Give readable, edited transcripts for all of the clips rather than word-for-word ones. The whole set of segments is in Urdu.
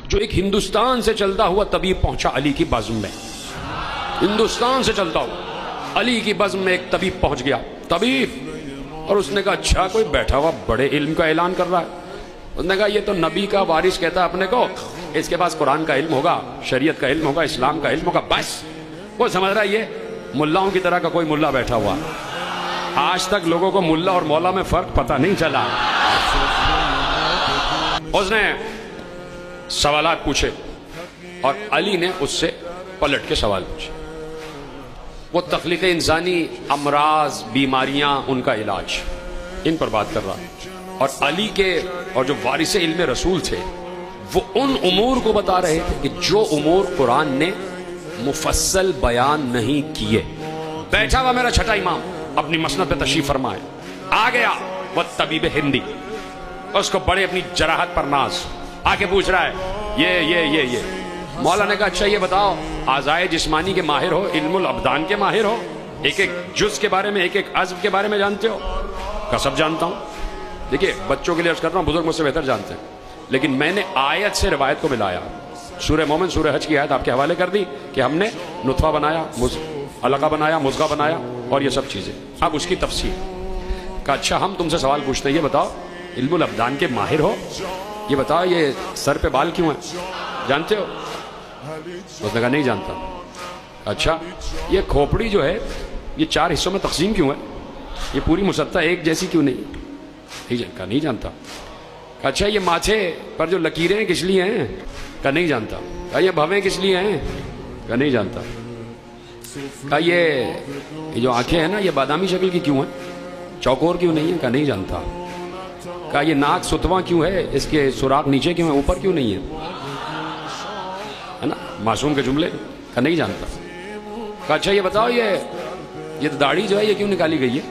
جو ایک ہندوستان سے چلتا ہوا طبیب پہنچا علی کی بزم میں. ہندوستان سے چلتا ہوا علی کی بزم میں ایک طبیب پہنچ گیا. طبیب، اور اس نے کہا اچھا کوئی بیٹھا ہوا بڑے علم کا اعلان کر رہا ہے. اس نے کہا یہ تو نبی کا وارث کہتا ہے اپنے کو، اس کے پاس قرآن کا علم ہوگا، شریعت کا علم ہوگا، اسلام کا علم ہوگا. بس وہ سمجھ رہا ہے یہ ملاؤں کی طرح کا کوئی ملا بیٹھا ہوا. آج تک لوگوں کو ملا اور مولا میں فرق پتہ نہیں چلا. اس نے سوالات پوچھے اور علی نے اس سے پلٹ کے سوال پوچھے. وہ تخلیق انسانی، امراض، بیماریاں، ان کا علاج، ان پر بات کر رہا. اور علی کے اور جو وارث علم رسول تھے وہ ان امور کو بتا رہے تھے کہ جو امور قرآن نے مفصل بیان نہیں کیے. بیٹھا ہوا میرا چھٹا امام اپنی مسند پہ تشریف فرمائے، آ گیا وہ طبیب ہندی، اس کو بڑے اپنی جراحت پر ناز، آ کے پوچھ رہا ہے یہ مولا نے کہا اچھا یہ بتاؤ اعضائے جسمانی کے ماہر ہو، علم الابدان کے ماہر ہو، ایک ایک جز کے بارے میں، ایک ایک عضو کے بارے میں جانتے ہو؟ کہا سب جانتا ہوں. دیکھیے بچوں کے لیے عرض کر رہا ہوں، بزرگ مجھ سے بہتر جانتے ہیں، لیکن میں نے آیت سے روایت کو ملایا. سورہ مومن، سورہ حج کی آیت آپ کے حوالے کر دی کہ ہم نے نطفہ بنایا، علقہ بنایا، مضغہ بنایا اور یہ سب چیزیں. اب اس کی تفصیل. کہا اچھا ہم تم سے سوال پوچھتے ہیں، یہ بتاؤ علم الابدان کے ماہر ہو، یہ بتاؤ یہ سر پہ بال کیوں ہیں، جانتے ہو؟ اس نے کہا نہیں جانتا. اچھا یہ کھوپڑی جو ہے یہ 4 حصوں میں تقسیم کیوں ہے، یہ پوری مسطح ایک جیسی کیوں نہیں؟ کہا نہیں جانتا. کہا اچھا یہ ماتھے پر جو لکیریں کس لیے ہیں؟ کہا نہیں جانتا. کہا یہ بھویں کس لیے ہیں؟ کہا نہیں جانتا. کہا یہ جو آنکھیں ہیں نا یہ بادامی شکل کی کیوں ہیں، چوکور کیوں نہیں ہے؟ کہا نہیں جانتا. کہا یہ ناک ستواں کیوں ہے، اس کے سوراخ نیچے کیوں ہیں، اوپر کیوں نہیں ہے نا، معصوم کے جملے. کہا نہیں جانتا. کہا اچھا یہ بتاؤ یہ داڑھی جو ہے یہ کیوں نکالی گئی ہے؟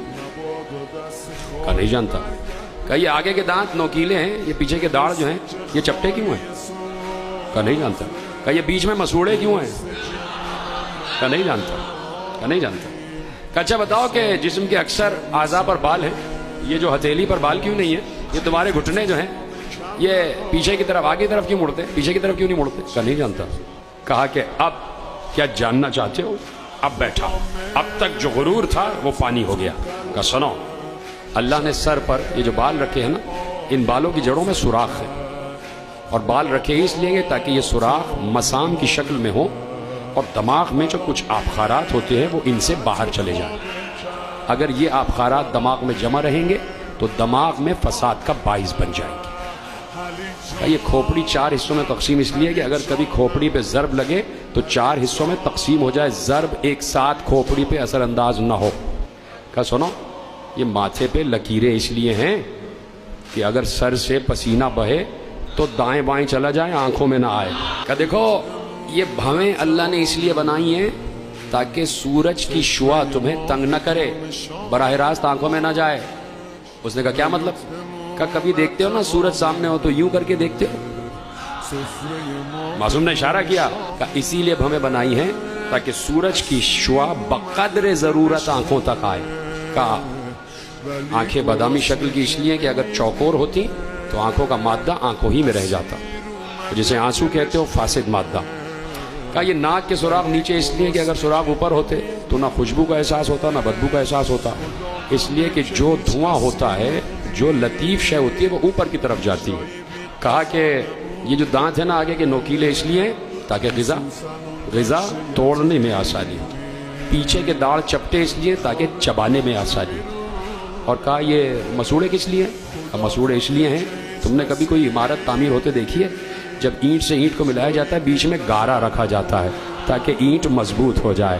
کہا نہیں جانتا. کہا یہ آگے کے دانت نوکیلے ہیں، یہ پیچھے کے داڑھ جو ہیں یہ چپٹے کیوں ہیں؟ کہا نہیں جانتا. کہا یہ بیچ میں مسوڑے کیوں ہیں؟ کہا نہیں جانتا. کہا نہیں جانتا. کہا اچھا بتاؤ کہ جسم کے اکثر اعضاء پر بال ہیں، یہ جو ہتھیلی پر بال کیوں نہیں ہے، یہ تمہارے گھٹنے جو ہیں یہ پیچھے کی طرف آگے کی طرف کیوں مڑتے، پیچھے کی طرف کیوں نہیں مڑتے؟ کہا نہیں جانتا. کہا کہ اب کیا جاننا چاہتے ہو؟ اب بیٹھا. اب تک جو غرور تھا وہ پانی ہو گیا. کہا سنو، اللہ نے سر پر یہ جو بال رکھے ہیں نا، ان بالوں کی جڑوں میں سوراخ ہے، اور بال رکھے اس لیے تاکہ یہ سوراخ مسام کی شکل میں ہو اور دماغ میں جو کچھ آبخارات ہوتے ہیں وہ ان سے باہر چلے جائیں. اگر یہ آبخارات دماغ میں جمع رہیں گے تو دماغ میں فساد کا باعث بن جائیں گے. یہ کھوپڑی 4 حصوں میں تقسیم اس لیے کہ اگر کبھی کھوپڑی پہ ضرب لگے تو 4 حصوں میں تقسیم ہو جائے، ضرب ایک ساتھ کھوپڑی پہ اثر انداز نہ ہو. کہا سنو، یہ ماتھے پہ لکیریں اس لیے ہیں کہ اگر سر سے پسینہ بہے تو دائیں بائیں چلا جائے، آنکھوں میں نہ آئے. کہا دیکھو یہ بھویں اللہ نے اس لیے بنائی ہیں تاکہ سورج کی شعاع تمہیں تنگ نہ کرے، براہ راست آنکھوں میں نہ جائے. اس نے کہا کیا مطلب؟ کہا کبھی دیکھتے ہو نا سورج سامنے ہو تو یوں کر کے دیکھتے ہو؟ معصوم نے اشارہ کیا. کہا اسی لیے بھویں بنائی ہیں تاکہ سورج کی شعاع بقدر ضرورت آنکھوں تک آئے. کہا آنکھیں بادامی شکل کی اس لیے کہ اگر چوکور ہوتی تو آنکھوں کا مادہ آنکھوں ہی میں رہ جاتا، جسے آنسو کہتے ہو، فاسد مادہ. کہا یہ ناک کے سوراخ نیچے اس لیے کہ اگر سوراخ اوپر ہوتے تو نہ خوشبو کا احساس ہوتا نہ بدبو کا احساس ہوتا، اس لیے کہ جو دھواں ہوتا ہے، جو لطیف شے ہوتی ہے وہ اوپر کی طرف جاتی ہے. کہا کہ یہ جو دانت ہے نا آگے کے نوکیلے اس لیے تاکہ غذا توڑنے میں آسانی، پیچھے کے داڑھ چپٹے اس لیے تاکہ چبانے میں آسانی. اور کہا یہ مسوڑے کس لیے؟ مسوڑے اس لیے ہیں، تم نے کبھی کوئی عمارت تعمیر ہوتے دیکھی ہے؟ جب اینٹ سے اینٹ کو ملایا جاتا ہے بیچ میں گارا رکھا جاتا ہے تاکہ اینٹ مضبوط ہو جائے.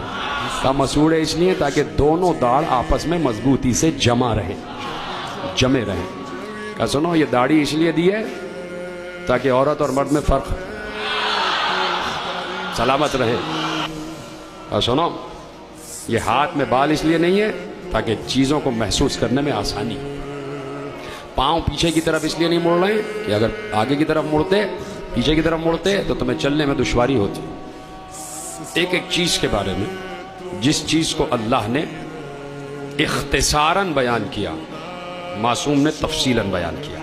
کہا مسوڑے اس لیے تاکہ دونوں داڑھ آپس میں مضبوطی سے جمے رہیں. کہا سنو یہ داڑھی اس لیے دی ہے تاکہ عورت اور مرد میں فرق سلامت رہے. کہا سنو یہ ہاتھ میں بال اس لیے نہیں ہے تاکہ چیزوں کو محسوس کرنے میں آسانی. پاؤں پیچھے کی طرف اس لیے نہیں مڑ رہے کہ اگر آگے کی طرف مڑتے، پیچھے کی طرف مڑتے تو تمہیں چلنے میں دشواری ہوتی. ایک ایک چیز کے بارے میں، جس چیز کو اللہ نے اختصاراً بیان کیا، معصوم نے تفصیلاً بیان کیا.